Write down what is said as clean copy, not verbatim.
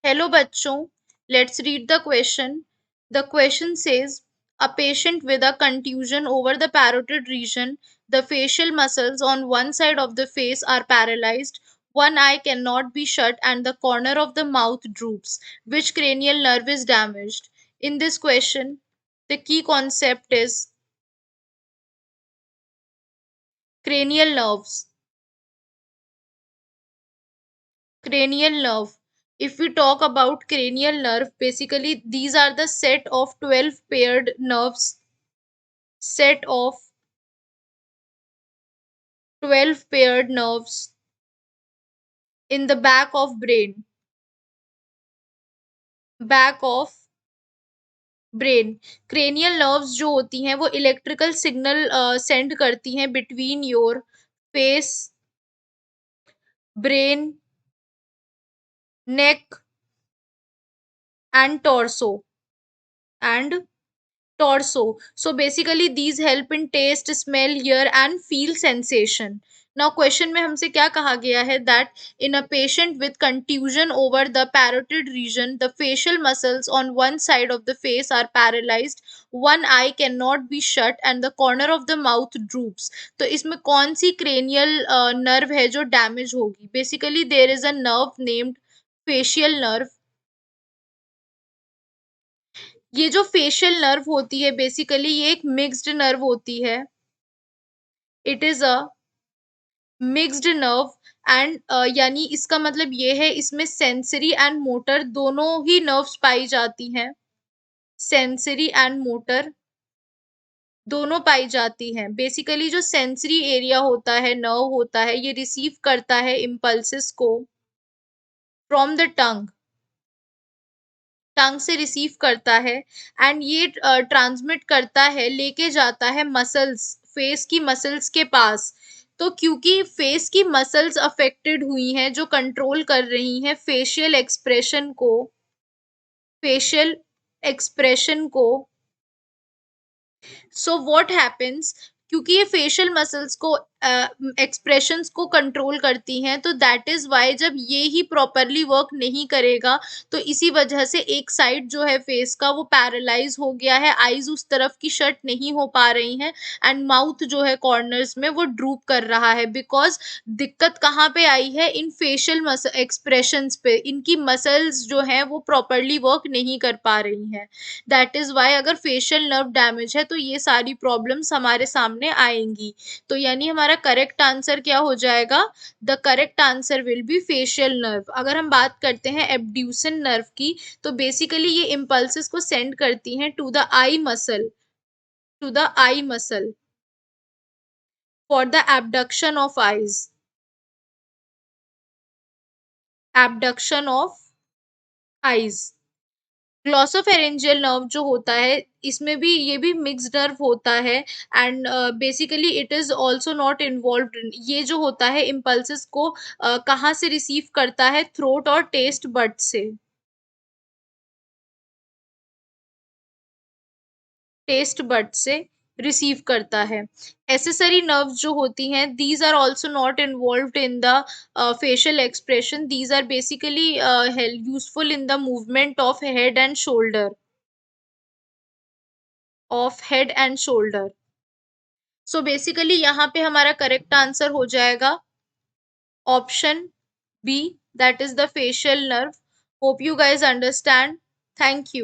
Hello bachchon, let's read the question. The question says a patient with a contusion over the parotid region, the facial muscles on one side of the face are paralyzed, one eye cannot be shut and the corner of the mouth droops. Which cranial nerve is damaged? In this question, the key concept is cranial nerves. Cranial nerve. If we talk about cranial nerve, basically these are the set of 12 paired nerves, set of 12 paired nerves in the back of brain. Cranial nerves जो होती हैं वो electrical signal send करती हैं between your face, brain, neck and and torso. So basically these help in taste, smell, hear and feel sensation. Now question में हमसे क्या कहा गया है that in a patient with contusion over the parotid region, the facial muscles on one side of the face are paralyzed, one eye cannot be shut and the corner of the mouth droops. तो इसमें कौन सी cranial nerve है जो damage होगी? Basically there is a nerve named facial nerve. ये जो facial nerve होती है बेसिकली ये एक मिक्स्ड नर्व होती है. It is a mixed nerve and यानी इसका मतलब ये है इसमें सेंसरी एंड मोटर दोनों ही नर्व्स पाई जाती हैं. सेंसरी एंड मोटर दोनों पाई जाती हैं. बेसिकली जो सेंसरी एरिया होता है, नर्व होता है, ये रिसीव करता है इम्पल्सेस को फ्रॉम द टंग से रिसीव करता है एंड ये ट्रांसमिट करता है, लेके जाता है मसल्स, फेस की मसल्स के पास. तो क्योंकि फेस की मसल्स अफेक्टेड हुई हैं जो कंट्रोल कर रही हैं फेशियल एक्सप्रेशन को. सो व्हाट हैपेंस, क्योंकि ये फेशियल मसल्स को एक्सप्रेशंस को कंट्रोल करती हैं, तो दैट इज वाई जब ये ही प्रॉपरली वर्क नहीं करेगा तो इसी वजह से एक साइड जो है फेस का वो पैरालाइज हो गया है, आईज उस तरफ की शट नहीं हो पा रही हैं एंड माउथ जो है कॉर्नर्स में वो ड्रूप कर रहा है. बिकॉज दिक्कत कहाँ पे आई है? इन फेशियल मसल एक्सप्रेशंस पे. इनकी मसल्स जो है वो प्रॉपरली वर्क नहीं कर पा रही हैं. दैट इज वाई अगर फेशियल नर्व डैमेज है तो ये सारी प्रॉब्लम्स हमारे सामने आएंगी. तो यानी हमारा करेक्ट आंसर क्या हो जाएगा? The correct answer will be facial nerve. अगर हम बात करते हैं एब्ड्यूसन नर्व की, तो बेसिकली ये इम्पल्सेस को सेंड करती हैं to the eye muscle for the abduction of eyes. Glossopharyngeal nerve जो होता है इसमें भी ये भी मिक्स्ड नर्व होता है and basically it is also not involved इन. ये जो होता है इम्पल्सेस को कहाँ से रिसीव करता है? थ्रोट और टेस्ट बड से. टेस्ट बड से रिसीव करता है. एसेसरी नर्व्स जो होती हैं these are also not involved in the facial expression. These are basically useful in the movement of head and shoulder. So basically यहाँ पे हमारा करेक्ट आंसर हो जाएगा option B, that is the facial nerve. Hope you guys understand. Thank you.